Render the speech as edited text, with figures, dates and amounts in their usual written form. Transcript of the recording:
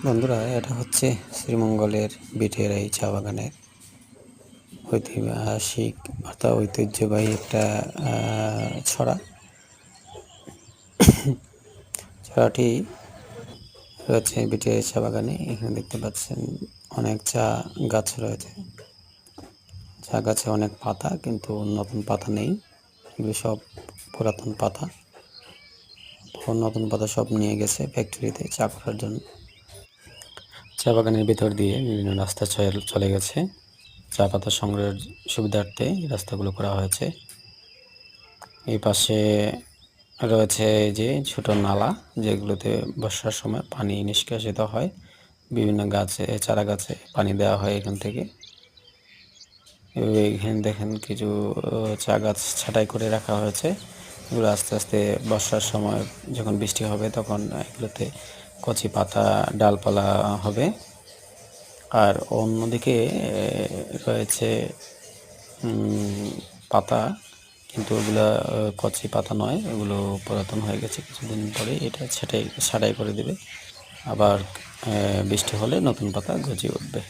বন্ধুরা, এটা হচ্ছে শ্রীমঙ্গলের বিটের এই চা বাগানের ঐতিহাসিক অর্থাৎ ঐতিহ্যবাহী একটা ছড়া। ছড়াটি রয়েছে বিটের চা বাগানে। এখানে দেখতে পাচ্ছেন অনেক চা গাছ রয়েছে। চা গাছে অনেক পাতা, কিন্তু নতুন পাতা নেই। এগুলো সব পুরাতন পাতা। নতুন পাতা সব নিয়ে গেছে ফ্যাক্টরিতে চা করার জন্য। চা বাগানের ভিতর দিয়ে বিভিন্ন রাস্তা চলে গেছে। চা পাতা সংগ্রহের সুবিধার্থে রাস্তাগুলো করা হয়েছে। এই পাশে রয়েছে যে ছোট নালা, যেগুলোতে বর্ষার সময় পানি নিষ্কাশিত হয়। বিভিন্ন গাছে, চারা গাছে পানি দেওয়া হয় এখান থেকে। এখানে দেখেন কিছু চা গাছ ছাঁটাই করে রাখা হয়েছে। এগুলো আস্তে আস্তে বর্ষার সময় যখন বৃষ্টি হবে তখন এগুলোতে কচি পাতা, ডালপালা হবে। আর অন্যদিকে রয়েছে পাতা, কিন্তু ওগুলা কচি পাতা নয়, ওগুলো পুরাতন হয়ে গেছে। কিছুদিন পরে এটা ছাঁটাই করে দেবে। আবার বৃষ্টি হলে নতুন পাতা গজিয়ে উঠবে।